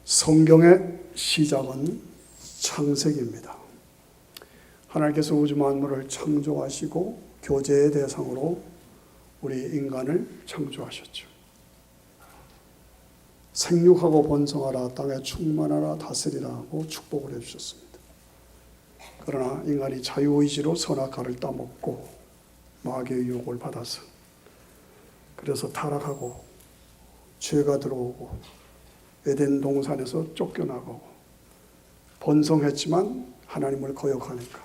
성경의 시작은 창세기입니다. 하나님께서 우주 만물을 창조하시고 교제의 대상으로 우리 인간을 창조하셨죠. 생육하고 번성하라, 땅에 충만하라, 다스리라 하고 축복을 해주셨습니다. 그러나 인간이 자유의지로 선악과를 따먹고 마귀의 유혹을 받아서 그래서 타락하고 죄가 들어오고 에덴 동산에서 쫓겨나가고 번성했지만 하나님을 거역하니까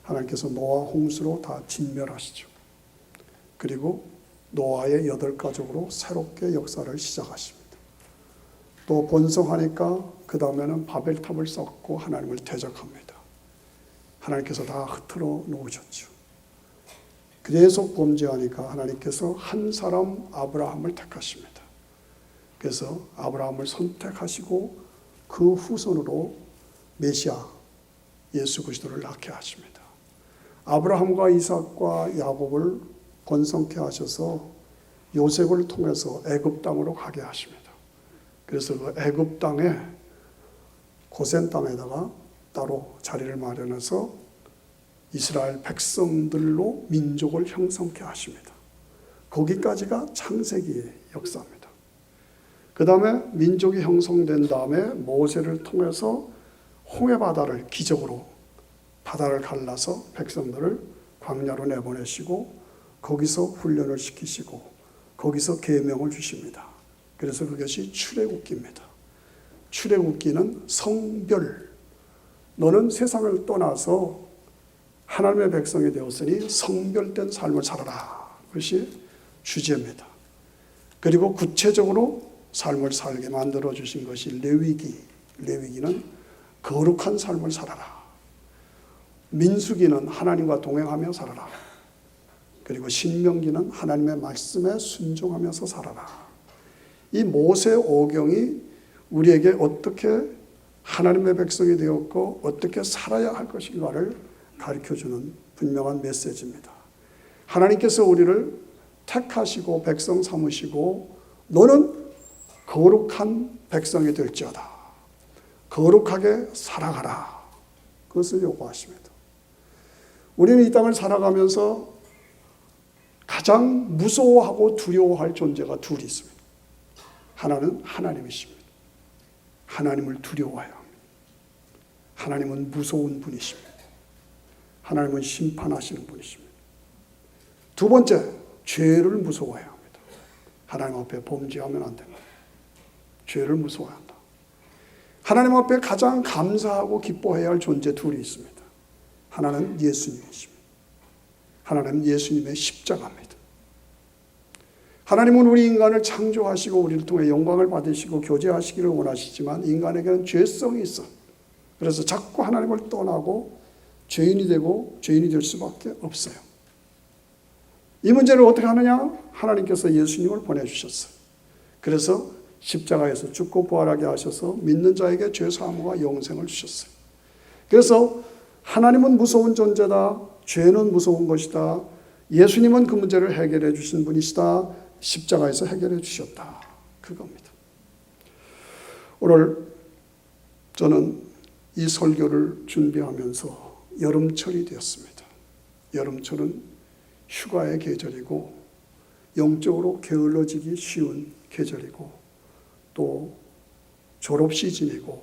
하나님께서 노아 홍수로 다 진멸하시죠. 그리고 노아의 8가족으로 새롭게 역사를 시작하십니다. 또 번성하니까 그 다음에는 바벨탑을 쌓고 하나님을 대적합니다. 하나님께서 다 흩어져 놓으셨죠. 계속 범죄하니까 하나님께서 한 사람 아브라함을 택하십니다. 그래서 아브라함을 선택하시고 그 후손으로 메시아 예수 그리스도를 낳게 하십니다. 아브라함과 이삭과 야곱을 번성케 하셔서 요셉을 통해서 애굽 땅으로 가게 하십니다. 그래서 그 애굽 땅에 고센 땅에다가 따로 자리를 마련해서 이스라엘 백성들로 민족을 형성케 하십니다. 거기까지가 창세기의 역사입니다. 그 다음에 민족이 형성된 다음에 모세를 통해서 홍해바다를 기적으로 바다를 갈라서 백성들을 광야로 내보내시고 거기서 훈련을 시키시고 거기서 계명을 주십니다. 그래서 그것이 출애굽기입니다. 출애굽기는 성별, 너는 세상을 떠나서 하나님의 백성이 되었으니 성별된 삶을 살아라. 그것이 주제입니다. 그리고 구체적으로 삶을 살게 만들어주신 것이 레위기. 레위기는 거룩한 삶을 살아라. 민수기는 하나님과 동행하며 살아라. 그리고 신명기는 하나님의 말씀에 순종하면서 살아라. 이 모세 오경이 우리에게 어떻게 하나님의 백성이 되었고 어떻게 살아야 할 것인가를 가르쳐주는 분명한 메시지입니다. 하나님께서 우리를 택하시고 백성 삼으시고 너는 거룩한 백성이 될지어다. 거룩하게 살아가라. 그것을 요구하십니다. 우리는 이 땅을 살아가면서 가장 무서워하고 두려워할 존재가 둘이 있습니다. 하나는 하나님이십니다. 하나님을 두려워해야 합니다. 하나님은 무서운 분이십니다. 하나님은 심판하시는 분이십니다. 두 번째, 죄를 무서워해야 합니다. 하나님 앞에 범죄하면 안 됩니다. 죄를 무서워한다. 하나님 앞에 가장 감사하고 기뻐해야 할 존재 둘이 있습니다. 하나는 예수님이십니다. 하나는 예수님의 십자가입니다. 하나님은 우리 인간을 창조하시고 우리를 통해 영광을 받으시고 교제하시기를 원하시지만 인간에게는 죄성이 있어. 그래서 자꾸 하나님을 떠나고 죄인이 되고 죄인이 될 수밖에 없어요. 이 문제를 어떻게 하느냐? 하나님께서 예수님을 보내주셨어요. 그래서 십자가에서 죽고 부활하게 하셔서 믿는 자에게 죄사함과 영생을 주셨어요. 그래서 하나님은 무서운 존재다. 죄는 무서운 것이다. 예수님은 그 문제를 해결해 주신 분이시다. 십자가에서 해결해 주셨다. 그겁니다. 오늘 저는 이 설교를 준비하면서 여름철이 되었습니다. 여름철은 휴가의 계절이고 영적으로 게을러지기 쉬운 계절이고 또 졸업 시즌이고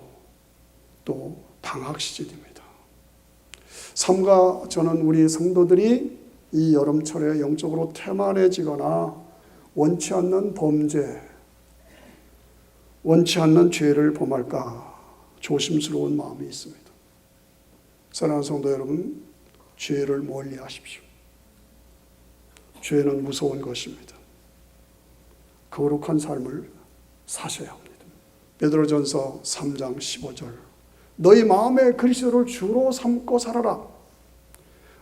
또 방학 시즌입니다. 삼가 저는 우리 성도들이 이 여름철에 영적으로 태만해지거나 원치 않는 범죄, 원치 않는 죄를 범할까 조심스러운 마음이 있습니다. 사랑하는 성도 여러분, 죄를 멀리 하십시오. 죄는 무서운 것입니다. 거룩한 삶을 사셔야 합니다. 베드로전서 3장 15절 너희 마음에 그리스도를 주로 삼고 살아라.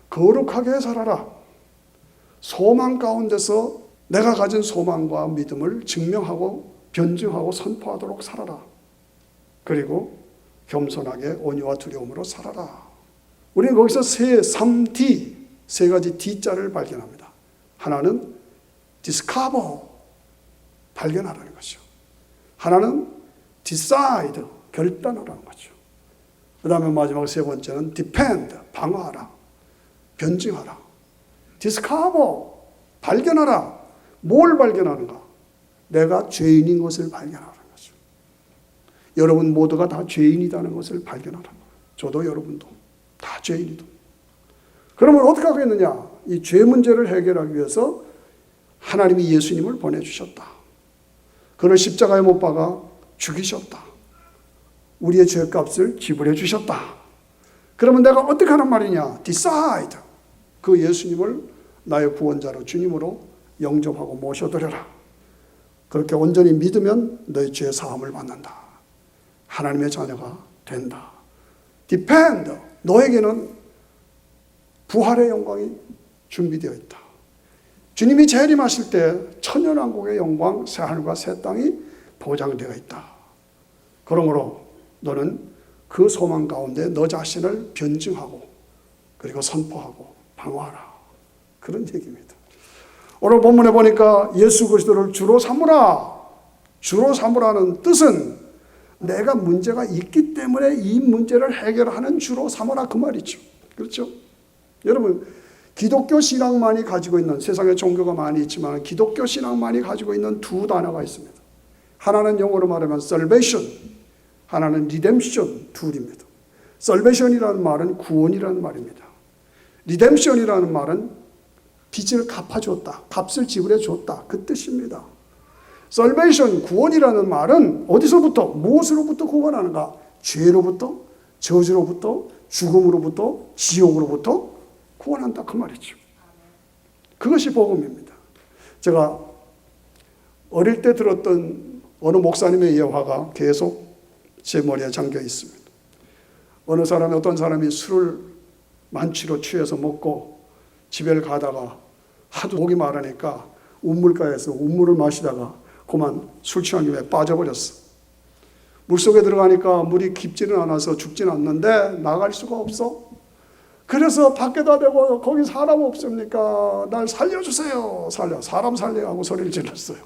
거룩하게 살아라. 소망 가운데서 내가 가진 소망과 믿음을 증명하고 변증하고 선포하도록 살아라. 그리고 겸손하게 온유와 두려움으로 살아라. 우리는 거기서 세 가지 D자를 발견합니다. 하나는 discover, 발견하라는 것이요. 하나는 decide, 결단하라는 거죠. 그 다음에 마지막 세 번째는 depend, 방어하라, 변증하라. discover, 발견하라. 뭘 발견하는가? 내가 죄인인 것을 발견하라는 거죠. 여러분 모두가 다 죄인이라는 것을 발견하라는 거예요. 저도 여러분도 다 죄인이다. 그러면 어떻게 하겠느냐? 이 죄 문제를 해결하기 위해서 하나님이 예수님을 보내주셨다. 그를 십자가에 못 박아 죽이셨다. 우리의 죄값을 지불해 주셨다. 그러면 내가 어떻게 하는 말이냐? decide. 그 예수님을 나의 구원자로 주님으로 영접하고 모셔드려라. 그렇게 온전히 믿으면 너의 죄 사함을 받는다. 하나님의 자녀가 된다. depend. 너에게는 부활의 영광이 준비되어 있다. 주님이 재림하실 때 천년왕국의 영광, 새하늘과 새 땅이 보장되어 있다. 그러므로 너는 그 소망 가운데 너 자신을 변증하고 그리고 선포하고 방어하라. 그런 얘기입니다. 오늘 본문에 보니까 예수 그리스도를 주로 삼으라. 주로 삼으라는 뜻은 내가 문제가 있기 때문에 이 문제를 해결하는 주로 삼으라 그 말이죠. 그렇죠? 여러분 기독교 신앙만이 가지고 있는, 세상에 종교가 많이 있지만 기독교 신앙만이 가지고 있는 두 단어가 있습니다. 하나는 영어로 말하면 salvation, 하나는 redemption, 둘입니다. salvation이라는 말은 구원이라는 말입니다. redemption이라는 말은 빚을 갚아줬다, 값을 지불해 줬다, 그 뜻입니다. salvation, 구원이라는 말은 어디서부터, 무엇으로부터 구원하는가? 죄로부터, 저주로부터, 죽음으로부터, 지옥으로부터 구원한다 그 말이죠. 그것이 복음입니다. 제가 어릴 때 들었던 어느 목사님의 예화가 계속 제 머리에 잠겨 있습니다. 어느 사람이, 어떤 사람이 술을 만취로 취해서 먹고 집에 가다가 하도 목이 마르니까 운물가에서 운물을 마시다가 그만 술 취한 김에 빠져버렸어. 물속에 들어가니까 물이 깊지는 않아서 죽지는 않는데 나갈 수가 없어. 그래서 밖에다 대고 거기 사람 없습니까? 날 살려주세요. 사람 살려 하고 소리를 질렀어요.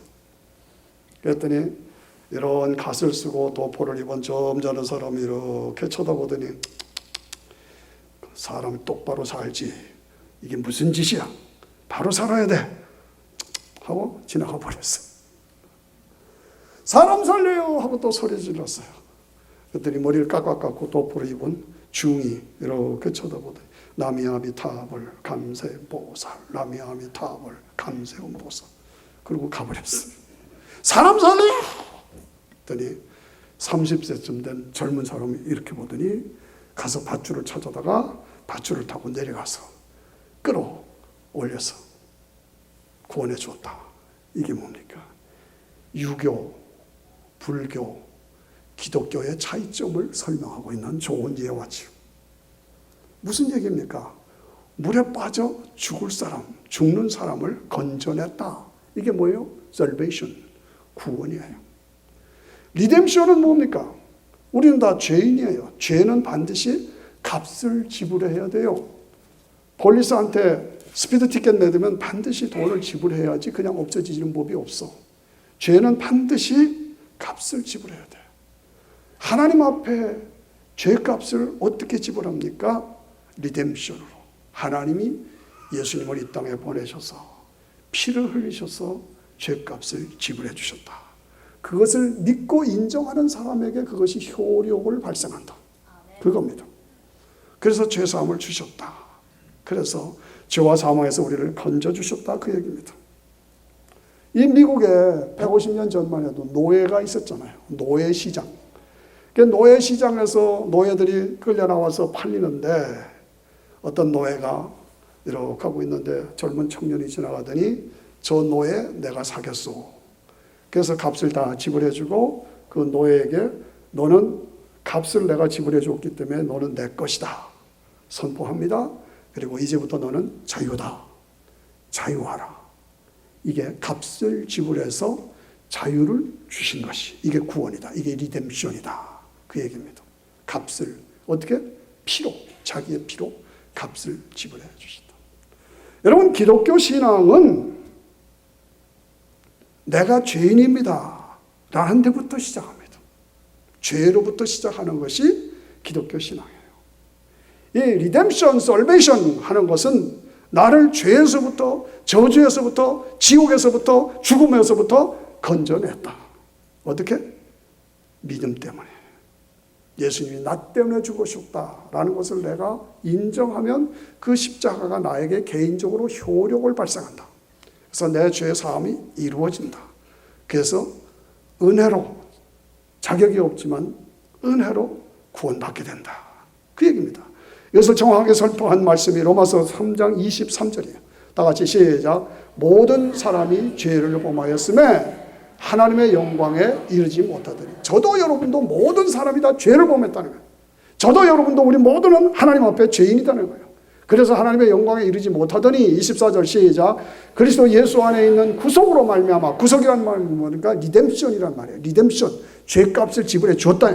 그랬더니 이런 갓을 쓰고 도포를 입은 점잖은 사람이 이렇게 쳐다보더니 사람이 똑바로 살지. 이게 무슨 짓이야? 바로 살아야 돼. 하고 지나가 버렸어. 사람 살려요 하고 또 소리 질렀어요. 그랬더니 머리를 깎아 깎고 도포를 입은 중이 이렇게 쳐다보더니 나미아미타불 감세보살, 나미아미타불 감세음보살. 그리고 가버렸어요. 사람 살려요! 그랬더니 30세쯤 된 젊은 사람이 이렇게 보더니 가서 밧줄을 찾아다가 밧줄을 타고 내려가서 끌어올려서 구원해 줬다. 이게 뭡니까? 유교, 불교, 기독교의 차이점을 설명하고 있는 좋은 예화죠. 무슨 얘기입니까? 물에 빠져 죽을 사람, 죽는 사람을 건져냈다. 이게 뭐예요? salvation, 구원이에요. redemption은 뭡니까? 우리는 다 죄인이에요. 죄는 반드시 값을 지불해야 돼요. 폴리스한테 스피드 티켓 내두면 반드시 돈을 지불해야지 그냥 없어지는 법이 없어. 죄는 반드시 값을 지불해야 돼. 하나님 앞에 죄값을 어떻게 지불합니까? 리뎀션으로. 하나님이 예수님을 이 땅에 보내셔서 피를 흘리셔서 죄값을 지불해 주셨다. 그것을 믿고 인정하는 사람에게 그것이 효력을 발생한다. 그겁니다. 그래서 죄사함을 주셨다. 그래서 죄와 사망에서 우리를 건져주셨다 그 얘기입니다. 이 미국에 150년 전만 해도 노예가 있었잖아요. 노예시장. 노예시장에서 노예들이 끌려나와서 팔리는데 어떤 노예가 이렇게 하고 있는데 젊은 청년이 지나가더니 저 노예 내가 사겠소. 그래서 값을 다 지불해주고 그 노예에게 너는 값을 내가 지불해줬기 때문에 너는 내 것이다. 선포합니다. 그리고 이제부터 너는 자유다. 자유하라. 이게 값을 지불해서 자유를 주신 것이 이게 구원이다. 이게 리뎀션이다. 그 얘기입니다. 값을 어떻게? 피로, 자기의 피로 값을 지불해 주신다. 여러분 기독교 신앙은 내가 죄인입니다 라는 데부터 시작합니다. 죄로부터 시작하는 것이 기독교 신앙이에요. 이 리뎀션, 솔베이션 하는 것은 나를 죄에서부터, 저주에서부터, 지옥에서부터, 죽음에서부터 건져냈다. 어떻게? 믿음 때문에. 예수님이 나 때문에 죽으셨다라는 것을 내가 인정하면 그 십자가가 나에게 개인적으로 효력을 발생한다. 그래서 내 죄 사함이 이루어진다. 그래서 은혜로, 자격이 없지만 은혜로 구원받게 된다. 그 얘기입니다. 이것을 정확하게 설명한 말씀이 로마서 3장 23절이에요. 다 같이 시작. 모든 사람이 죄를 범하였음에 하나님의 영광에 이르지 못하더니. 저도 여러분도 모든 사람이 다 죄를 범했다는 거예요. 저도 여러분도 우리 모두는 하나님 앞에 죄인이라는 거예요. 그래서 하나님의 영광에 이르지 못하더니 24절 시작. 그리스도 예수 안에 있는 구속으로 말미암아. 구속이라는 말은 뭐니까 리뎀션이란 말이에요. 리뎀션. 죄값을 지불해 주었다.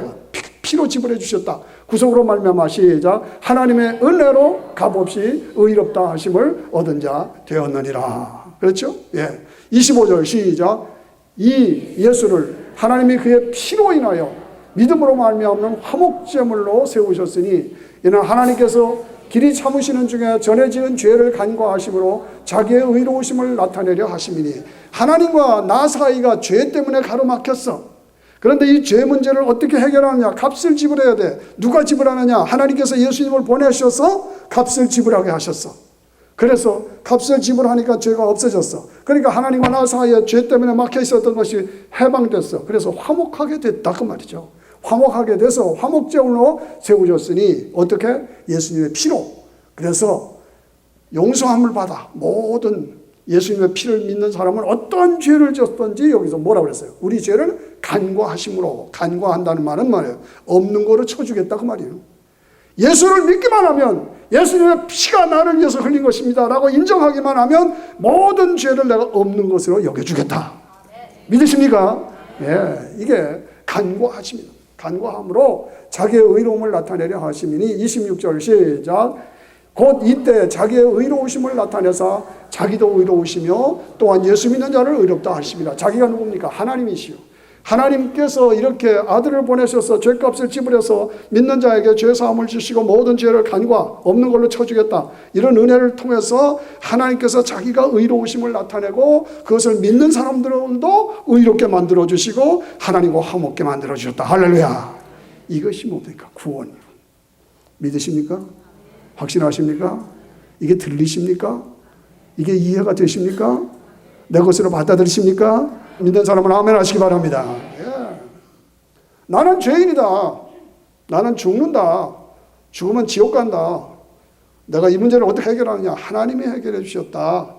피로 지불해 주셨다. 구속으로 말미암아 시작. 하나님의 은혜로 값없이 의롭다 하심을 얻은 자 되었느니라. 그렇죠? 예. 25절 시작. 이 예수를 하나님이 그의 피로 인하여 믿음으로 말미암는 화목제물로 세우셨으니 이는 하나님께서 길이 참으시는 중에 전에 지은 죄를 간과하심으로 자기의 의로우심을 나타내려 하심이니. 하나님과 나 사이가 죄 때문에 가로막혔어. 그런데 이 죄 문제를 어떻게 해결하느냐? 값을 지불해야 돼. 누가 지불하느냐? 하나님께서 예수님을 보내셔서 값을 지불하게 하셨어. 그래서 값을 지불하니까 죄가 없어졌어. 그러니까 하나님과 나 사이에 죄 때문에 막혀 있었던 것이 해방됐어. 그래서 화목하게 됐다 그 말이죠. 화목하게 돼서 화목제물로 세우셨으니 어떻게? 예수님의 피로. 그래서 용서함을 받아 모든 예수님의 피를 믿는 사람은 어떤 죄를 졌든지 여기서 뭐라고 그랬어요? 우리 죄를 간과하심으로. 간과한다는 말은 말이에요. 없는 거로 쳐주겠다 그 말이에요. 예수를 믿기만 하면 예수님의 피가 나를 위해서 흘린 것입니다 라고 인정하기만 하면 모든 죄를 내가 없는 것으로 여겨주겠다. 믿으십니까? 예, 이게 간과하심입니다. 간과함으로 자기의 의로움을 나타내려 하심이니 26절 시작. 곧 이때 자기의 의로우심을 나타내사 자기도 의로우시며 또한 예수 믿는 자를 의롭다 하심이라. 자기가 누굽니까? 하나님이시요. 하나님께서 이렇게 아들을 보내셔서 죄값을 지불해서 믿는 자에게 죄사함을 주시고 모든 죄를 간과 없는 걸로 쳐주겠다. 이런 은혜를 통해서 하나님께서 자기가 의로우심을 나타내고 그것을 믿는 사람들도 의롭게 만들어주시고 하나님과 화목게 만들어주셨다. 할렐루야. 이것이 뭡니까? 구원. 믿으십니까? 확신하십니까? 이게 들리십니까? 이게 이해가 되십니까? 내 것으로 받아들이십니까? 믿는 사람은 아멘 하시기 바랍니다. 예. 나는 죄인이다. 나는 죽는다. 죽으면 지옥 간다. 내가 이 문제를 어떻게 해결하느냐? 하나님이 해결해 주셨다.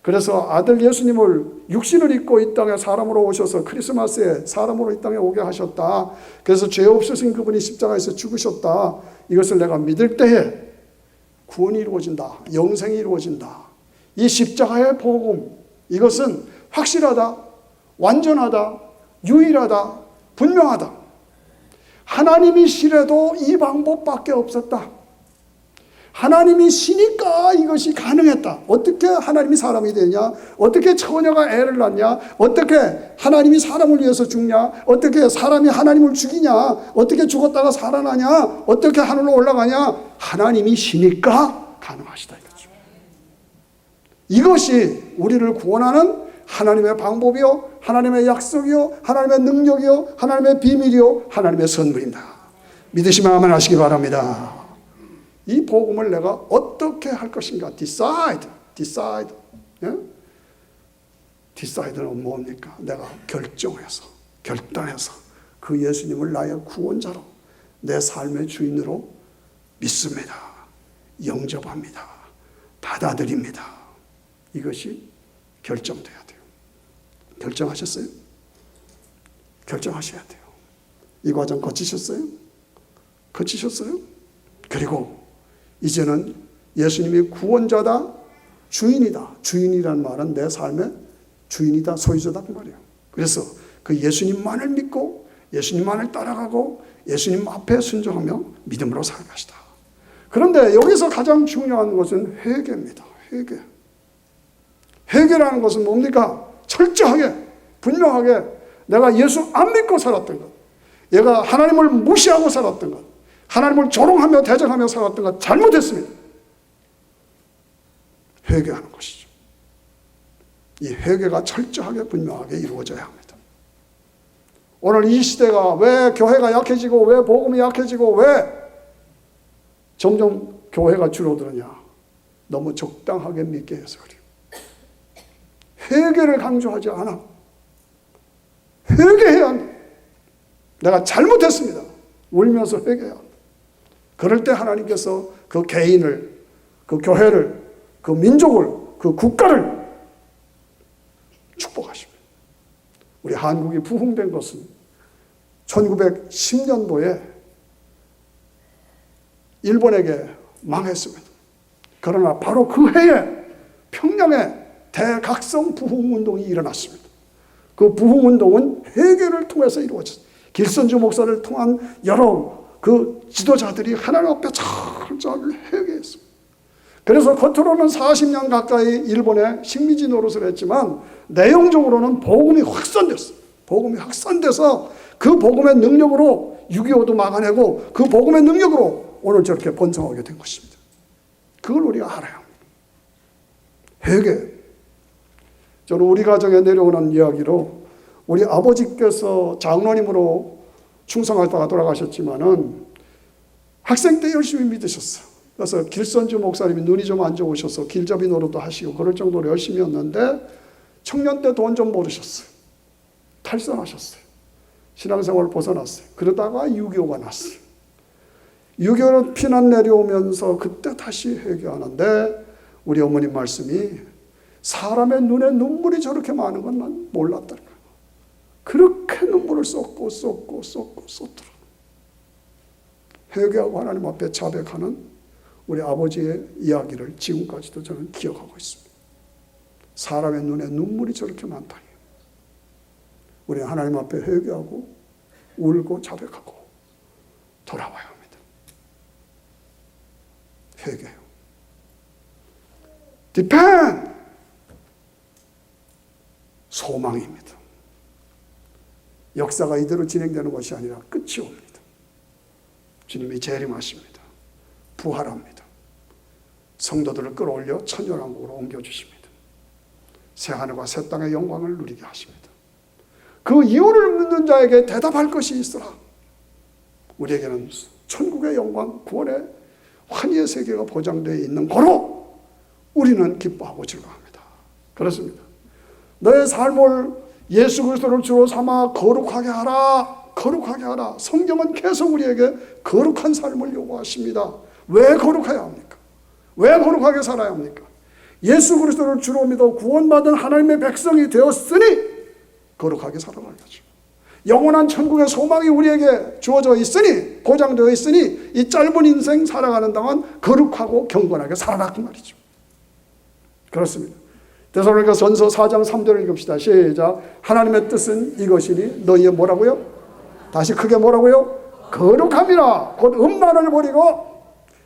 그래서 아들 예수님을 육신을 입고 이 땅에 사람으로 오셔서 크리스마스에 사람으로 이 땅에 오게 하셨다. 그래서 죄 없으신 그분이 십자가에서 죽으셨다. 이것을 내가 믿을 때에 구원이 이루어진다. 영생이 이루어진다. 이 십자가의 복음, 이것은 확실하다, 완전하다, 유일하다, 분명하다. 하나님이 시래도 이 방법밖에 없었다. 하나님이 시니까 이것이 가능했다. 어떻게 하나님이 사람이 되냐? 어떻게 처녀가 애를 낳냐? 어떻게 하나님이 사람을 위해서 죽냐? 어떻게 사람이 하나님을 죽이냐? 어떻게 죽었다가 살아나냐? 어떻게 하늘로 올라가냐? 하나님이 시니까 가능하시다 이거죠. 이것이 우리를 구원하는 하나님의 방법이요, 하나님의 약속이요, 하나님의 능력이요, 하나님의 비밀이요, 하나님의 선물입니다. 믿으시면 아멘 하시기 바랍니다. 이 복음을 내가 어떻게 할 것인가? decide. 예? decide는 뭡니까? 내가 결정해서, 결단해서 그 예수님을 나의 구원자로, 내 삶의 주인으로 믿습니다. 영접합니다. 받아들입니다. 이것이 결정돼야 돼요. 결정하셨어요? 결정하셔야 돼요. 이 과정 거치셨어요? 거치셨어요? 그리고 이제는 예수님이 구원자다, 주인이다. 주인이란 말은 내 삶의 주인이다, 소유자다 그 말이에요. 그래서 그 예수님만을 믿고 예수님만을 따라가고 예수님 앞에 순종하며 믿음으로 살아가시다. 그런데 여기서 가장 중요한 것은 회개입니다. 회개. 회개라는 것은 뭡니까? 철저하게, 분명하게 내가 예수 안 믿고 살았던 것, 얘가 하나님을 무시하고 살았던 것, 하나님을 조롱하며 대적하며 살았던 것 잘못했습니다. 회개하는 것이죠. 이 회개가 철저하게 분명하게 이루어져야 합니다. 오늘 이 시대가 왜 교회가 약해지고 왜 복음이 약해지고 왜 점점 교회가 줄어드느냐? 너무 적당하게 믿게 해서 그래요. 회개를 강조하지 않아. 회개해야 한다. 내가 잘못했습니다. 울면서 회개해야 한다. 그럴 때 하나님께서 그 개인을, 그 교회를, 그 민족을, 그 국가를 축복하십니다. 우리 한국이 부흥된 것은 1910년도에 일본에게 망했습니다. 그러나 바로 그 해에 평양에 대각성 부흥운동이 일어났습니다. 그 부흥운동은 회개를 통해서 이루어졌습니다. 길선주 목사를 통한 여러 그 지도자들이 하나님 앞에 철저하게 회개했습니다. 그래서 겉으로는 40년 가까이 일본의 식민지 노릇을 했지만 내용적으로는 복음이 확산됐어요. 복음이 확산돼서 그 복음의 능력으로 6.25도 막아내고 그 복음의 능력으로 오늘 저렇게 번성하게 된 것입니다. 그걸 우리가 알아야 합니다. 회개. 저는 우리 가정에 내려오는 이야기로 우리 아버지께서 장로님으로 충성하다가 돌아가셨지만은 학생 때 열심히 믿으셨어요. 그래서 길선주 목사님이 눈이 좀 안 좋으셔서 길잡이 노릇도 하시고 그럴 정도로 열심히 했는데 청년 때 돈 좀 모르셨어요. 탈선하셨어요. 신앙생활을 벗어났어요. 그러다가 6.25가 났어요. 6.25로 피난 내려오면서 그때 다시 회개하는데 우리 어머님 말씀이 사람의 눈에 눈물이 저렇게 많은 건 난 몰랐다는 거예요. 그렇게 눈물을 쏟고 쏟더라. 회개하고 하나님 앞에 자백하는 우리 아버지의 이야기를 지금까지도 저는 기억하고 있습니다. 사람의 눈에 눈물이 저렇게 많다니. 우리는 하나님 앞에 회개하고 울고 자백하고 돌아와야 합니다. 회개요. 디펜! 소망입니다. 역사가 이대로 진행되는 것이 아니라 끝이 옵니다. 주님이 재림하십니다. 부활합니다. 성도들을 끌어올려 천년왕국으로 옮겨주십니다. 새하늘과 새 땅의 영광을 누리게 하십니다. 그 이유를 묻는 자에게 대답할 것이 있으라. 우리에게는 천국의 영광, 구원의 환희의 세계가 보장되어 있는 거로 우리는 기뻐하고 즐거워합니다. 그렇습니다. 너의 삶을 예수 그리스도를 주로 삼아 거룩하게 하라. 거룩하게 하라. 성경은 계속 우리에게 거룩한 삶을 요구하십니다. 왜 거룩해야 합니까? 왜 거룩하게 살아야 합니까? 예수 그리스도를 주로 믿어 구원받은 하나님의 백성이 되었으니 거룩하게 살아가야죠. 영원한 천국의 소망이 우리에게 주어져 있으니, 보장되어 있으니 이 짧은 인생 살아가는 동안 거룩하고 경건하게 살아라 그 말이죠. 그렇습니다. 데살로니가 전서 4장 3절을 읽읍시다. 시작. 하나님의 뜻은 이것이니 너희의 뭐라고요? 다시 크게 뭐라고요? 거룩함이라. 곧 음란을 버리고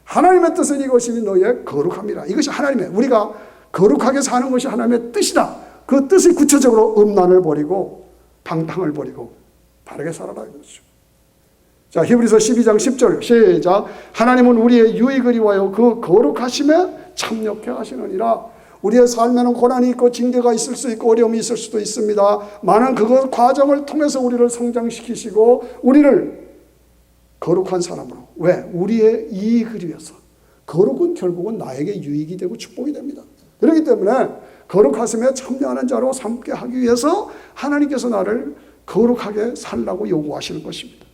하나님의 뜻은 이것이니 너희의 거룩함이라. 이것이 하나님의, 우리가 거룩하게 사는 것이 하나님의 뜻이다. 그 뜻이 구체적으로 음란을 버리고 방탕을 버리고 바르게 살아라 이거죠. 자, 히브리서 12장 10절 시작. 하나님은 우리의 유익을 위하여 그 거룩하심에 참여케 하시느니라. 우리의 삶에는 고난이 있고 징계가 있을 수 있고 어려움이 있을 수도 있습니다. 많은 그 과정을 통해서 우리를 성장시키시고 우리를 거룩한 사람으로. 왜? 우리의 이익을 위해서. 거룩은 결국은 나에게 유익이 되고 축복이 됩니다. 그렇기 때문에 거룩하심에 참여하는 자로 삼게 하기 위해서 하나님께서 나를 거룩하게 살라고 요구하시는 것입니다.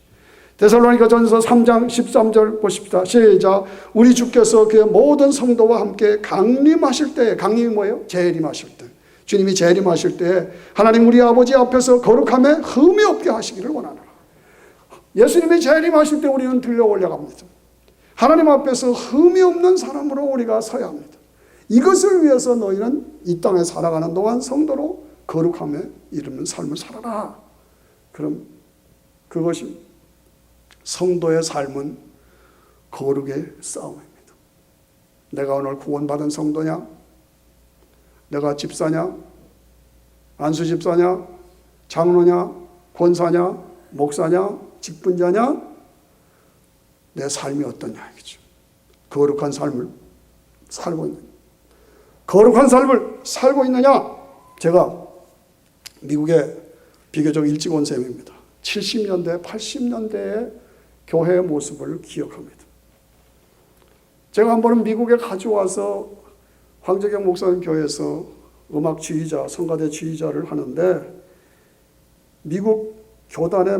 데살로니가 전서 3장 13절 보십시다. 시작. 우리 주께서 그의 모든 성도와 함께 강림하실 때, 강림이 뭐예요? 재림하실 때. 주님이 재림하실 때 하나님 우리 아버지 앞에서 거룩함에 흠이 없게 하시기를 원하노라. 예수님이 재림하실 때 우리는 들려 올라갑니다. 하나님 앞에서 흠이 없는 사람으로 우리가 서야 합니다. 이것을 위해서 너희는 이 땅에 살아가는 동안 성도로 거룩함에 이르는 삶을 살아라. 그럼 그것이 성도의 삶은 거룩의 싸움입니다. 내가 오늘 구원받은 성도냐? 내가 집사냐? 안수 집사냐? 장로냐? 권사냐? 목사냐? 직분자냐? 내 삶이 어떠냐 이거죠. 거룩한 삶을 살고 있느냐. 거룩한 삶을 살고 있느냐? 제가 미국에 비교적 일찍 온 셈입니다. 70년대, 80년대의 교회의 모습을 기억합니다. 제가 한 번은 미국에 가져와서 황재경 목사님 교회에서 음악 지휘자, 성가대 지휘자를 하는데 미국 교단의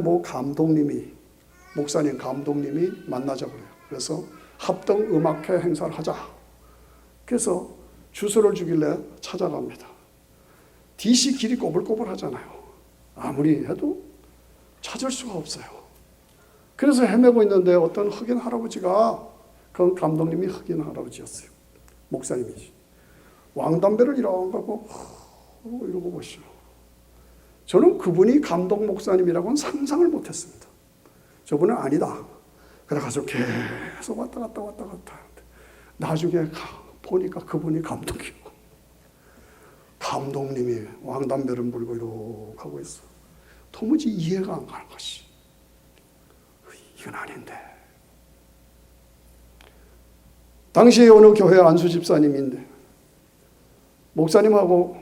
목사님 감독님이 만나자고 그래요. 그래서 합동 음악회 행사를 하자. 그래서 주소를 주길래 찾아갑니다. DC 길이 꼬불꼬불 하잖아요. 아무리 해도 찾을 수가 없어요. 그래서 헤매고 있는데 어떤 흑인 할아버지가, 그 감독님이 흑인 할아버지였어요. 목사님이지. 왕담배를 이러고 이러고 보시오. 저는 그분이 감독 목사님이라고는 상상을 못했습니다. 저분은 아니다. 그래가지고 계속 왔다 갔다. 나중에 보니까 그분이 감독이고, 감독님이 왕담배를 물고 이러고 하고 있어. 도무지 이해가 안 가는 것이. 이건 아닌데. 당시에 어느 교회 안수 집사님인데 목사님하고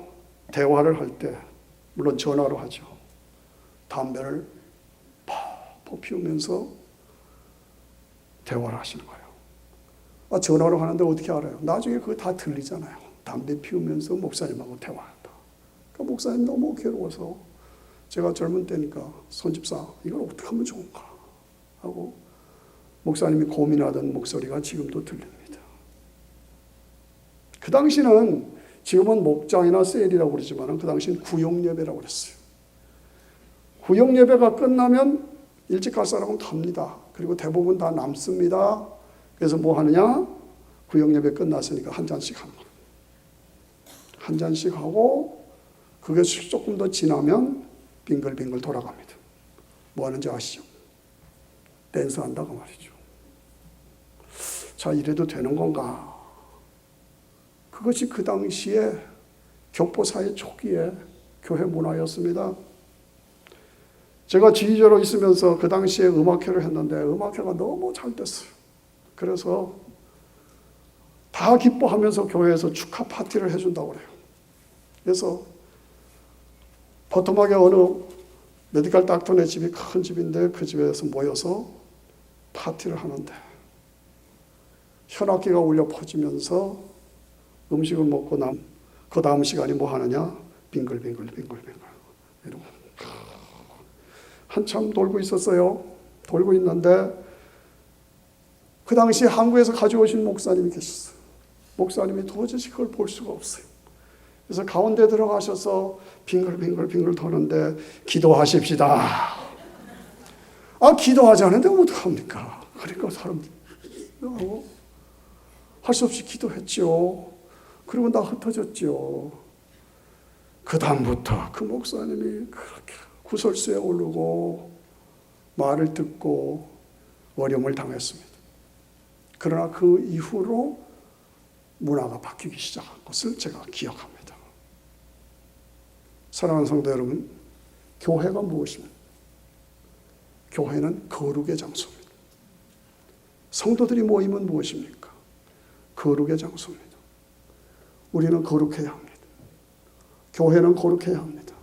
대화를 할 때, 물론 전화로 하죠. 담배를 팍 피우면서 대화를 하시는 거예요. 전화로 하는데 어떻게 알아요? 나중에 그거 다 들리잖아요. 담배 피우면서 목사님하고 대화한다. 그러니까 목사님 너무 괴로워서 제가 젊은 때니까 손집사 이걸 어떻게 하면 좋은가 하고 목사님이 고민하던 목소리가 지금도 들립니다. 그 당시는 지금은 목장이나 셀이라고 그러지만 그 당시는 구역예배라고 그랬어요. 구역예배가 끝나면 일찍 갈 사람은 갑니다. 그리고 대부분 다 남습니다. 그래서 뭐 하느냐? 구역예배 끝났으니까 한 잔씩 하는 거예요. 한 잔씩 하고 그게 조금 더 지나면 빙글빙글 돌아갑니다. 뭐 하는지 아시죠? 댄스 한다고 말이죠. 자, 이래도 되는 건가? 그것이 그 당시에 교포사회 초기에 교회 문화였습니다. 제가 지휘자로 있으면서 그 당시에 음악회를 했는데 음악회가 너무 잘 됐어요. 그래서 다 기뻐하면서 교회에서 축하 파티를 해준다고 그래요. 그래서 버터막에 어느 메디컬 닥터네 집이 큰 집인데 그 집에서 모여서 파티를 하는데 현악기가 울려 퍼지면서 음식을 먹고 그 다음 시간이 뭐 하느냐? 빙글빙글 이러고 한참 돌고 있었어요. 돌고 있는데 그 당시 한국에서 가져오신 목사님이 계셨어요. 목사님이 도저히 그걸 볼 수가 없어요. 그래서 가운데 들어가셔서 빙글빙글 도는데 기도하십시다. 기도하지 않는데 어떡합니까? 그러니까 사람들이 할 수 없이 기도했죠. 그리고 나 흩어졌죠. 그 다음부터 그 목사님이 그렇게 구설수에 오르고 말을 듣고 어려움을 당했습니다. 그러나 그 이후로 문화가 바뀌기 시작한 것을 제가 기억합니다. 사랑하는 성도 여러분, 교회가 무엇입니까? 교회는 거룩의 장소입니다. 성도들이 모이면 무엇입니까? 거룩의 장소입니다. 우리는 거룩해야 합니다. 교회는 거룩해야 합니다.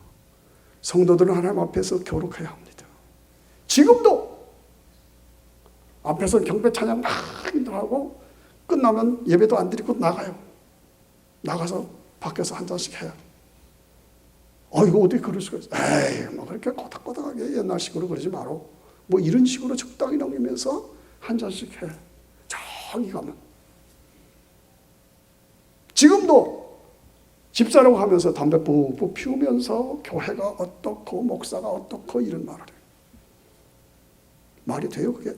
성도들은 하나님 앞에서 거룩해야 합니다. 지금도 앞에서 경배 찬양 막 인도하고 끝나면 예배도 안 드리고 나가요. 나가서 밖에서 한 잔씩 해요. 이거 어떻게 그럴 수가 있어? 에이, 뭐 그렇게 꼬닥꼬닥하게 옛날식으로 그러지 마라. 뭐 이런 식으로 적당히 넘기면서 한 잔씩 해. 저기 가면. 지금도 집사라고 하면서 담배 뿜뿜 피우면서 교회가 어떻고 목사가 어떻고 이런 말을 해요. 말이 돼요 그게?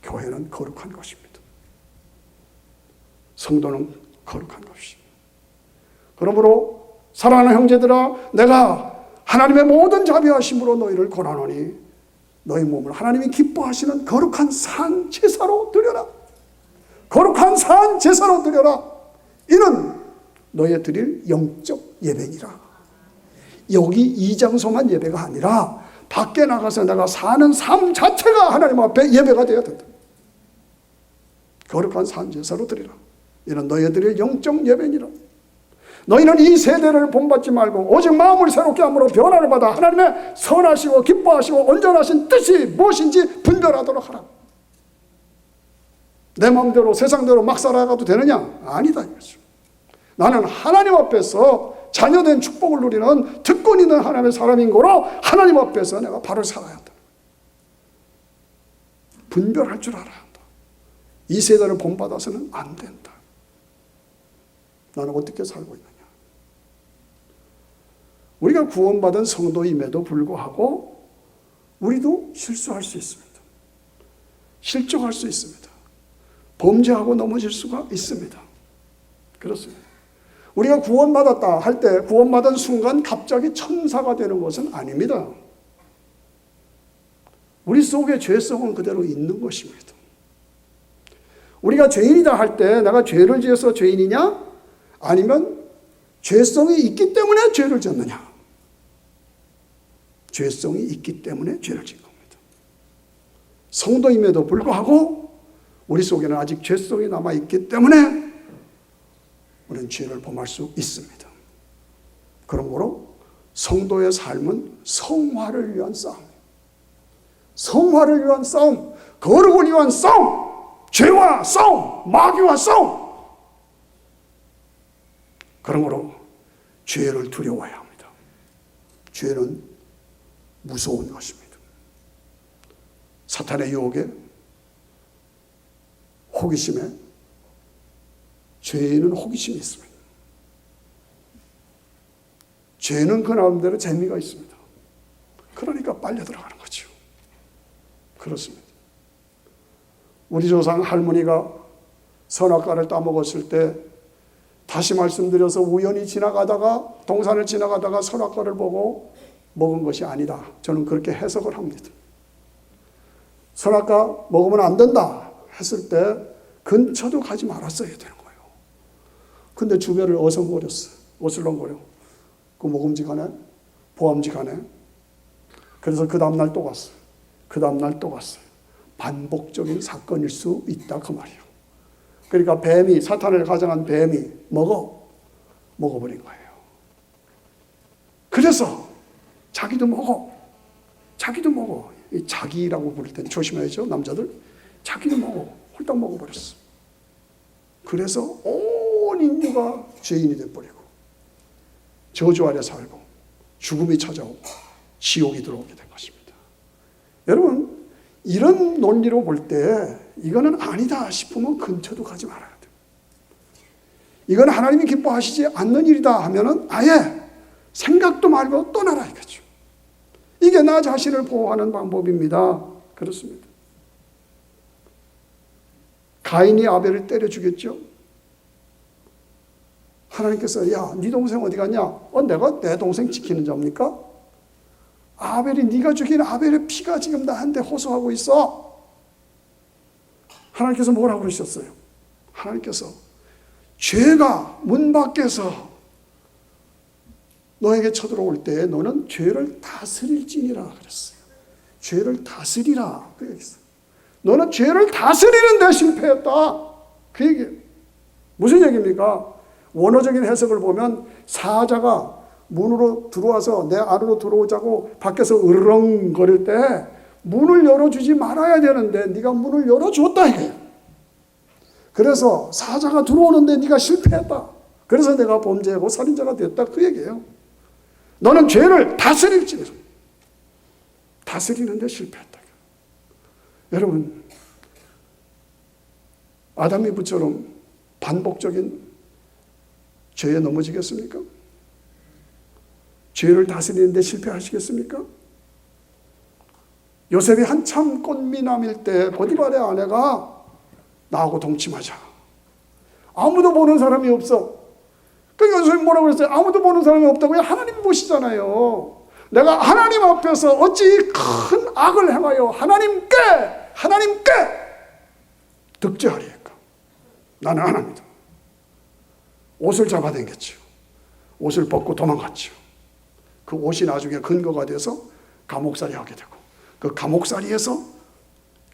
교회는 거룩한 것입니다. 성도는 거룩한 것입니다. 그러므로 사랑하는 형제들아, 내가 하나님의 모든 자비하심으로 너희를 권하노니 너희 몸을 하나님이 기뻐하시는 거룩한 산 제사로 드려라. 거룩한 산 제사로 드려라. 이는 너희 드릴 영적 예배니라. 여기 이 장소만 예배가 아니라 밖에 나가서 내가 사는 삶 자체가 하나님 앞에 예배가 되어야 된다. 거룩한 산 제사로 드리라. 이는 너희들의 영적 예배니라. 너희는 이 세대를 본받지 말고 오직 마음을 새롭게 함으로 변화를 받아 하나님의 선하시고 기뻐하시고 온전하신 뜻이 무엇인지 분별하도록 하라. 내 마음대로 세상대로 막 살아가도 되느냐? 아니다 이거죠. 나는 하나님 앞에서 자녀된 축복을 누리는 특권 있는 하나님의 사람인 거로 하나님 앞에서 내가 바로 살아야 한다. 분별할 줄 알아야 한다. 이 세대를 본받아서는 안 된다. 나는 어떻게 살고 있느냐? 우리가 구원받은 성도임에도 불구하고 우리도 실수할 수 있습니다. 실족할 수 있습니다. 범죄하고 넘어질 수가 있습니다. 그렇습니다. 우리가 구원받았다 할 때 구원받은 순간 갑자기 천사가 되는 것은 아닙니다. 우리 속에 죄성은 그대로 있는 것입니다. 우리가 죄인이다 할 때 내가 죄를 지어서 죄인이냐? 아니면 죄성이 있기 때문에 죄를 졌느냐? 죄성이 있기 때문에 죄를 진 겁니다. 성도임에도 불구하고 우리 속에는 아직 죄성이 남아있기 때문에 우리는 죄를 범할 수 있습니다. 그러므로 성도의 삶은 성화를 위한 싸움, 성화를 위한 싸움, 거룩을 위한 싸움, 죄와 싸움, 마귀와 싸움. 그러므로 죄를 두려워해야 합니다. 죄는 무서운 것입니다. 사탄의 유혹에, 호기심에, 죄에는 호기심이 있습니다. 죄는 그 나름대로 재미가 있습니다. 그러니까 빨려 들어가는 거죠. 그렇습니다. 우리 조상 할머니가 선악과를 따먹었을 때 다시 말씀드려서 우연히 지나가다가 동산을 지나가다가 선악과를 보고 먹은 것이 아니다. 저는 그렇게 해석을 합니다. 선악과 먹으면 안 된다 했을 때 근처도 가지 말았어야 되는 거예요. 근데 주변을 어슬렁거렸어. 어슬렁거려. 그 먹음직하네. 보암직하네. 그래서 그 다음날 또 갔어요. 그 다음날 또 갔어요. 반복적인 사건일 수 있다 그 말이에요. 그러니까 뱀이, 사탄을 가장한 뱀이 먹어버린 거예요. 그래서 자기도 먹어. 이 자기라고 부를 때는 조심해야죠. 남자들. 자기도 먹어. 홀딱 먹어버렸어. 그래서 온 인류가 죄인이 돼버리고 저주 아래 살고 죽음이 찾아오고 지옥이 들어오게 된 것입니다. 여러분, 이런 논리로 볼 때 이거는 아니다 싶으면 근처도 가지 말아야 돼요. 이건 하나님이 기뻐하시지 않는 일이다 하면은 아예 생각도 말고 떠나라 이거죠. 이게 나 자신을 보호하는 방법입니다. 그렇습니다. 가인이 아벨을 때려 죽였죠. 하나님께서 야, 네 동생 어디 갔냐? 내가 내 동생 지키는 자입니까? 아벨이 네가 죽인 아벨의 피가 지금 나한테 호소하고 있어. 하나님께서 뭐라고 그러셨어요? 하나님께서 죄가 문 밖에서 너에게 쳐들어올 때 너는 죄를 다스릴지니라 그랬어요. 죄를 다스리라 그 얘기했어요. 너는 죄를 다스리는 데 실패했다 그 얘기예요. 무슨 얘기입니까? 원어적인 해석을 보면 사자가 문으로 들어와서 내 안으로 들어오자고 밖에서 으르렁거릴 때 문을 열어주지 말아야 되는데 네가 문을 열어줬다 이거예요. 그래서 사자가 들어오는데 네가 실패했다. 그래서 내가 범죄하고 살인자가 됐다 그 얘기예요. 너는 죄를 다스릴지니라. 다스리는데 실패했다. 여러분, 아담 이브처럼 반복적인 죄에 넘어지겠습니까? 죄를 다스리는데 실패하시겠습니까? 요셉이 한참 꽃미남일 때 보디발의 아내가 나하고 동침하자. 아무도 보는 사람이 없어. 그러니까 요셉이 뭐라고 그랬어요? 아무도 보는 사람이 없다고요? 하나님 보시잖아요. 내가 하나님 앞에서 어찌 큰 악을 행하여 하나님께 득죄하리까? 나는 안 합니다. 옷을 잡아당겼죠. 옷을 벗고 도망갔죠. 그 옷이 나중에 근거가 돼서 감옥살이 하게 되고 그 감옥살이에서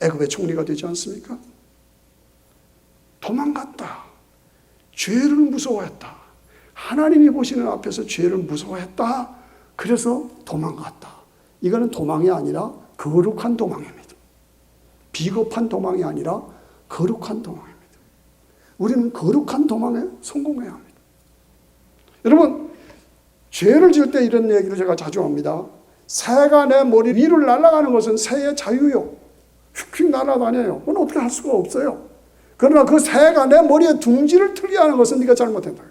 애굽의 총리가 되지 않습니까? 도망갔다. 죄를 무서워했다. 하나님이 보시는 앞에서 죄를 무서워했다. 그래서 도망갔다. 이거는 도망이 아니라 거룩한 도망입니다. 비겁한 도망이 아니라 거룩한 도망입니다. 우리는 거룩한 도망에 성공해야 합니다. 여러분, 죄를 지을 때 이런 얘기를 제가 자주 합니다. 새가 내 머리 위를 날아가는 것은 새의 자유요. 휙휙 날아다녀요. 그건 어떻게 할 수가 없어요. 그러나 그 새가 내 머리에 둥지를 틀게 하는 것은 네가 잘못했다.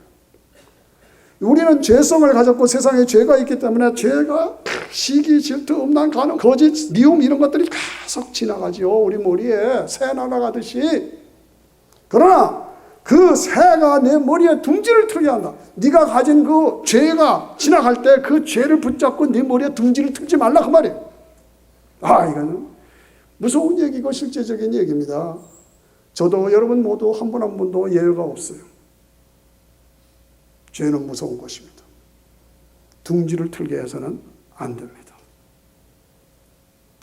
우리는 죄성을 가졌고 세상에 죄가 있기 때문에 죄가 시기, 질투, 음란, 간음, 거짓, 미움 이런 것들이 계속 지나가죠. 우리 머리에 새 날아가듯이. 그러나 그 새가 내 머리에 둥지를 틀게 한다. 네가 가진 그 죄가 지나갈 때 그 죄를 붙잡고 네 머리에 둥지를 틀지 말라 그 말이에요. 이거는 무서운 얘기고 실제적인 얘기입니다. 저도 여러분 모두 한 분 한 분도 예외가 없어요. 죄는 무서운 것입니다. 둥지를 틀게 해서는 안 됩니다.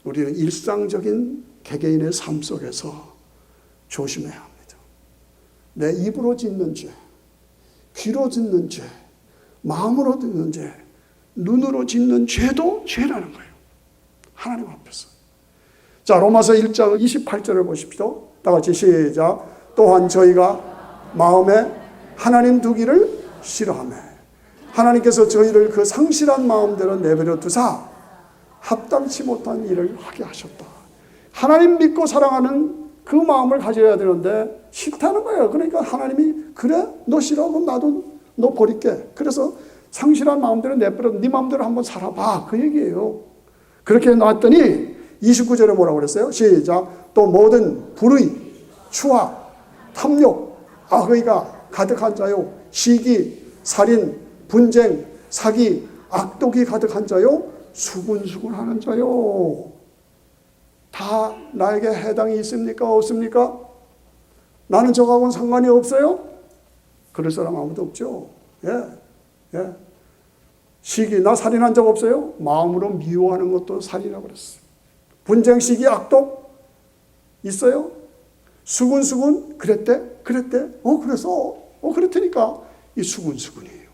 우리는 일상적인 개개인의 삶 속에서 조심해야 합니다. 내 입으로 짓는 죄, 귀로 짓는 죄, 마음으로 짓는 죄, 눈으로 짓는 죄도 죄라는 거예요. 하나님 앞에서. 자, 로마서 1장 28절을 보십시오. 다 같이 시작. 또한 저희가 마음에 하나님 두기를 싫어하며 하나님께서 저희를 그 상실한 마음대로 내버려 두사 합당치 못한 일을 하게 하셨다. 하나님 믿고 사랑하는 그 마음을 가져야 되는데 싫다는 거예요. 그러니까 하나님이 그래? 너 싫어? 그럼 나도 너 버릴게. 그래서 상실한 마음대로 내버려 네 마음대로 한번 살아봐. 그 얘기예요. 그렇게 놨더니 29절에 뭐라고 그랬어요? 시작. 또 모든 불의, 추악, 탐욕, 악의가 가득한 자요. 시기, 살인, 분쟁, 사기, 악독이 가득한 자요. 수군수군하는 자요. 다 나에게 해당이 있습니까? 없습니까? 나는 저하고는 상관이 없어요? 그럴 사람 아무도 없죠. 예. 시기, 나 살인한 적 없어요? 마음으로 미워하는 것도 살인이라고 그랬어요. 분쟁, 시기, 악독 있어요? 수군수군 그랬대? 그래서 그랬으니까 이 수군수군이에요.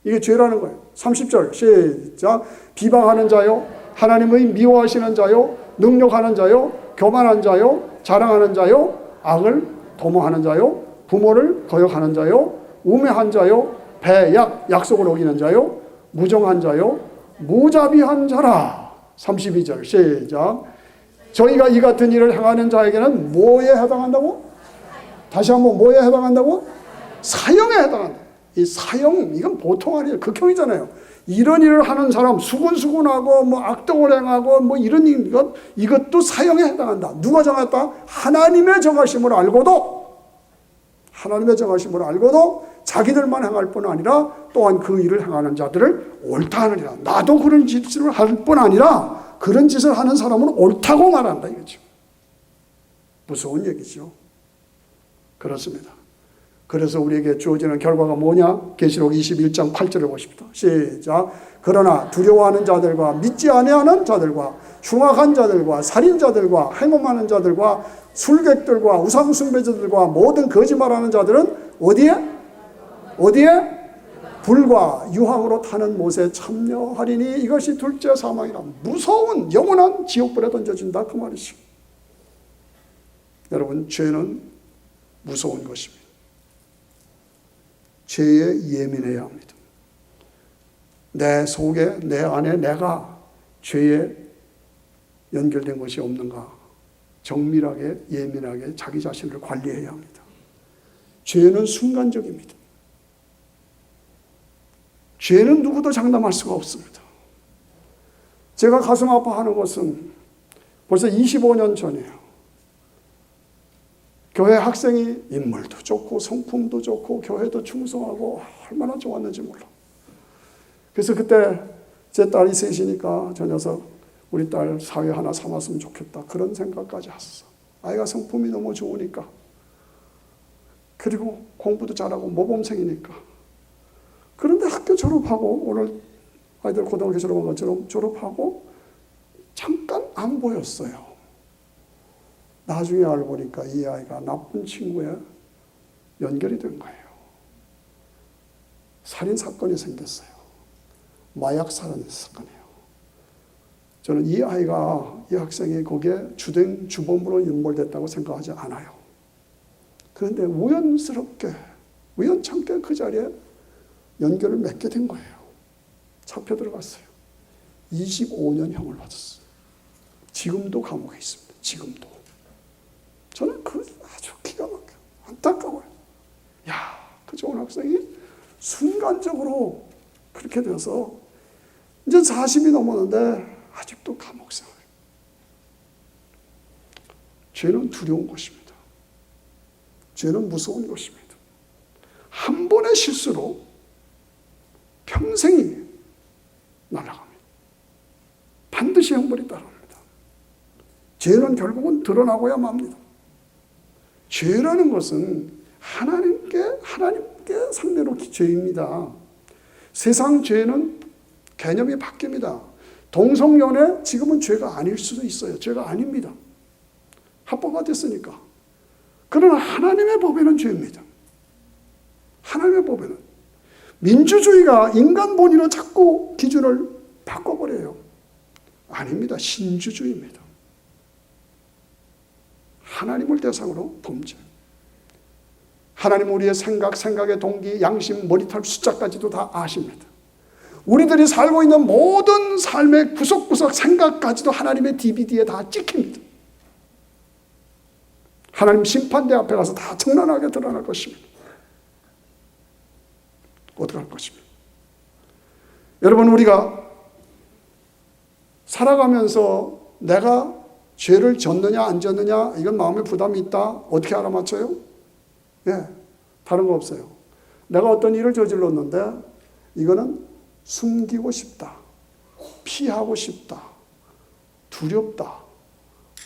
이게 죄라는 거예요. 30절 시작. 비방하는 자요, 하나님의 미워하시는 자요, 능욕하는 자요, 교만한 자요, 자랑하는 자요, 악을 도모하는 자요, 부모를 거역하는 자요, 우매한 자요, 배약, 약속을 어기는 자요, 무정한 자요, 무자비한 자라. 32절 시작. 저희가 이 같은 일을 행하는 자에게는 뭐에 해당한다고? 다시 한번 뭐에 해당한다고? 사형에 해당한다. 이 사형, 이건 보통 아니에요. 극형이잖아요. 이런 일을 하는 사람, 수군수군하고 뭐 악독을 행하고 뭐 이런 이것도 사형에 해당한다. 누가 정했다? 하나님의 정하심을 알고도 자기들만 행할 뿐 아니라 또한 그 일을 행하는 자들을 옳다 하느니라. 나도 그런 짓을 할 뿐 아니라 그런 짓을 하는 사람은 옳다고 말한다 이거죠. 무서운 얘기죠. 그렇습니다. 그래서 우리에게 주어지는 결과가 뭐냐? 계시록 21장 8절을 보십시오. 시작. 그러나 두려워하는 자들과 믿지 아니하는 자들과 흉악한 자들과 살인자들과 행음하는 자들과 술객들과 우상숭배자들과 모든 거짓말하는 자들은 어디에? 불과 유황으로 타는 못에 참여하리니 이것이 둘째 사망이라. 무서운 영원한 지옥불에 던져진다 그 말이죠. 여러분, 죄는 무서운 것입니다. 죄에 예민해야 합니다. 내 속에, 내 안에 내가 죄에 연결된 것이 없는가 정밀하게, 예민하게 자기 자신을 관리해야 합니다. 죄는 순간적입니다. 죄는 누구도 장담할 수가 없습니다. 제가 가슴 아파하는 것은 벌써 25년 전이에요. 교회 학생이 인물도 좋고 성품도 좋고 교회도 충성하고 얼마나 좋았는지 몰라. 그래서 그때 제 딸이 셋이니까 저 녀석 우리 딸 사회 하나 삼았으면 좋겠다 그런 생각까지 했어. 아이가 성품이 너무 좋으니까, 그리고 공부도 잘하고 모범생이니까. 그런데 학교 졸업하고, 오늘 아이들 고등학교 졸업한 것처럼 졸업하고 잠깐 안 보였어요. 나중에 알고 보니까 이 아이가 나쁜 친구에 연결이 된 거예요. 살인사건이 생겼어요. 마약 살인사건이에요. 저는 이 아이가, 이 학생이 거기에 주범으로 연몰됐다고 생각하지 않아요. 그런데 우연찮게 그 자리에 연결을 맺게 된 거예요. 잡혀 들어갔어요. 25년형을 받았어요. 지금도 감옥에 있습니다. 지금도. 저는 그 아주 기가 막혀. 안타까워요. 그 좋은 학생이 순간적으로 그렇게 돼서 이제 40이 넘었는데 아직도 감옥 생활. 죄는 두려운 것입니다. 죄는 무서운 것입니다. 한 번의 실수로 평생이 날아갑니다. 반드시 형벌이 따릅니다. 죄는 결국은 드러나고야 맙니다. 죄라는 것은 하나님께 상대로 죄입니다. 세상 죄는 개념이 바뀝니다. 동성연애 지금은 죄가 아닐 수도 있어요. 죄가 아닙니다. 합법화됐으니까. 그러나 하나님의 법에는 죄입니다. 하나님의 법에는. 민주주의가 인간 본의로 자꾸 기준을 바꿔버려요. 아닙니다. 신주주의입니다. 하나님을 대상으로 범죄. 하나님 우리의 생각의 동기, 양심, 머리털 숫자까지도 다 아십니다. 우리들이 살고 있는 모든 삶의 구석구석 생각까지도 하나님의 DVD에 다 찍힙니다. 하나님 심판대 앞에 가서 다 청란하게 드러날 것입니다. 어떻게 할 것입니다. 여러분, 우리가 살아가면서 내가 죄를 졌느냐 안 졌느냐 이건 마음에 부담이 있다. 어떻게 알아맞혀요? 다른 거 없어요. 내가 어떤 일을 저질렀는데 이거는 숨기고 싶다. 피하고 싶다. 두렵다.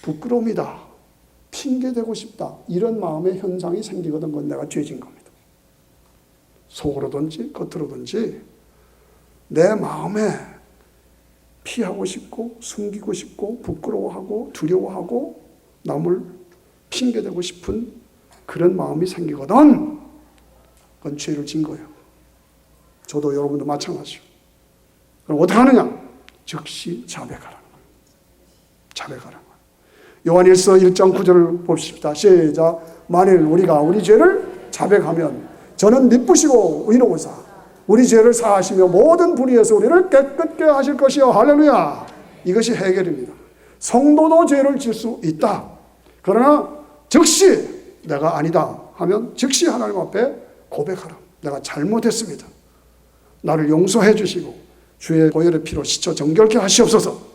부끄러움이다. 핑계대고 싶다. 이런 마음의 현상이 생기거든. 그건 내가 죄진 겁니다. 속으로든지 겉으로든지 내 마음에 피하고 싶고 숨기고 싶고 부끄러워하고 두려워하고 남을 핑계대고 싶은 그런 마음이 생기거든. 그건 죄를 진 거예요. 저도 여러분도 마찬가지죠. 그럼 어떻게 하느냐? 즉시 자백하라는 거예요. 자백하라는 거예요. 요한일서 1장 9절을 봅시다. 시작. 만일 우리가 우리 죄를 자백하면 저는 미쁘시고 의로우사 우리 죄를 사하시며 모든 불의에서 우리를 깨끗게 하실 것이요. 할렐루야. 이것이 해결입니다. 성도도 죄를 질 수 있다. 그러나 즉시 내가 아니다 하면 즉시 하나님 앞에 고백하라. 내가 잘못했습니다. 나를 용서해 주시고 주의 보혈의 피로 씻어 정결케 하시옵소서.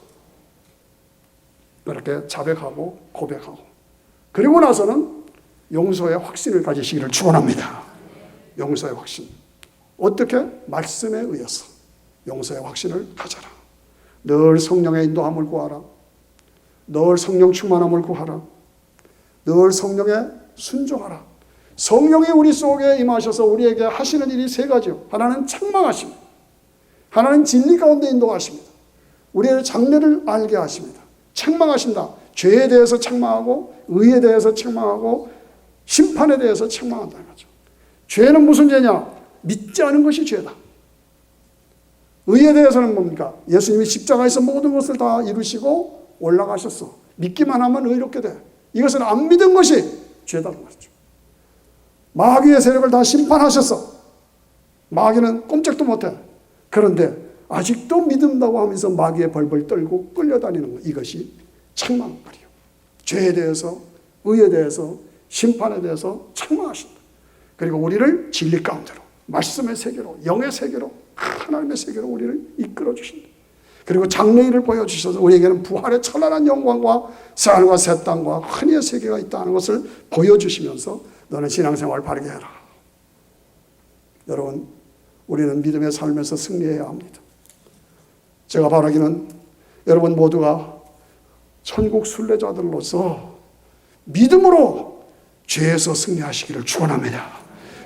이렇게 자백하고 고백하고 그리고 나서는 용서의 확신을 가지시기를 축원합니다. 용서의 확신. 어떻게? 말씀에 의해서 용서의 확신을 가져라. 늘 성령의 인도함을 구하라. 늘 성령 충만함을 구하라. 늘 성령에 순종하라. 성령이 우리 속에 임하셔서 우리에게 하시는 일이 세 가지요. 하나는 책망하십니다. 하나는 진리 가운데 인도하십니다. 우리의 장래를 알게 하십니다. 책망하신다. 죄에 대해서 책망하고 의에 대해서 책망하고 심판에 대해서 책망한다는 거죠. 죄는 무슨 죄냐? 믿지 않은 것이 죄다. 의에 대해서는 뭡니까? 예수님이 십자가에서 모든 것을 다 이루시고 올라가셨어. 믿기만 하면 의롭게 돼. 이것을 안 믿은 것이 죄다는 거죠. 마귀의 세력을 다 심판하셨어. 마귀는 꼼짝도 못해. 그런데 아직도 믿는다고 하면서 마귀의 벌벌 떨고 끌려다니는 것. 이것이 책망이요. 죄에 대해서, 의에 대해서, 심판에 대해서 책망하신다. 그리고 우리를 진리 가운데로, 말씀의 세계로, 영의 세계로, 하나님의 세계로 우리를 이끌어 주신다. 그리고 장래일을 보여주셔서 우리에게는 부활의 찬란한 영광과 새하늘과 새 땅과 환희의 세계가 있다는 것을 보여주시면서 너는 신앙생활 바르게 해라. 여러분, 우리는 믿음의 삶에서 승리해야 합니다. 제가 바라기는 여러분 모두가 천국 순례자들로서 믿음으로 죄에서 승리하시기를 축원합니다.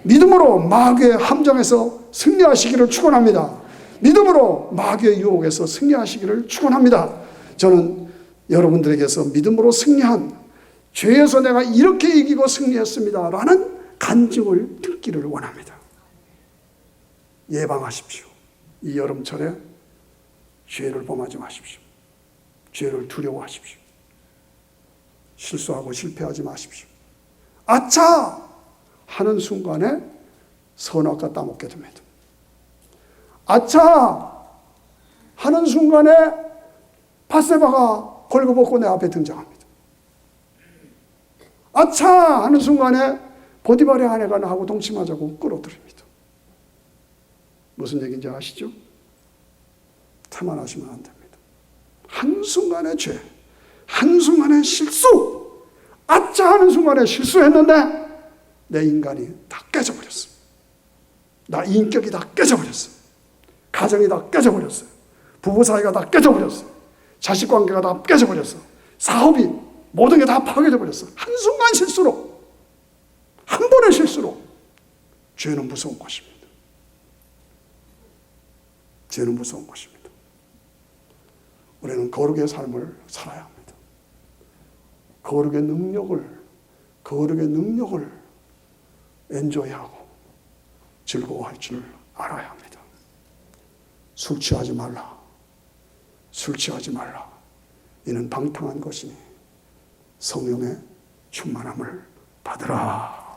믿음으로 마귀의 함정에서 승리하시기를 축원합니다. 믿음으로 마귀의 유혹에서 승리하시기를 축원합니다. 저는 여러분들에게서 믿음으로 승리한, 죄에서 내가 이렇게 이기고 승리했습니다 라는 간증을 듣기를 원합니다. 예방하십시오. 이 여름철에 죄를 범하지 마십시오. 죄를 두려워하십시오. 실수하고 실패하지 마십시오. 아차! 하는 순간에 선악과 따먹게 됩니다. 아차! 하는 순간에 밧세바가 벌거벗고 내 앞에 등장합니다. 아차! 하는 순간에 보디발의 아내가 나하고 동침하자고 끌어들입니다. 무슨 얘기인지 아시죠? 태만하시면 안 됩니다. 한순간의 죄, 한순간의 실수, 아차 하는 순간에 실수했는데 내 인간이 다 깨져버렸어. 나 인격이 다 깨져버렸어. 가정이 다 깨져버렸어. 부부 사이가 다 깨져버렸어. 자식 관계가 다 깨져버렸어. 사업이 모든 게 다 파괴져 버렸어. 한순간 실수로, 한 번의 실수로. 죄는 무서운 것입니다. 죄는 무서운 것입니다. 우리는 거룩의 삶을 살아야 합니다. 거룩의 능력을 엔조이하고 즐거워할 줄 알아야 합니다. 술 취하지 말라. 술 취하지 말라. 이는 방탕한 것이니 성령의 충만함을 받으라.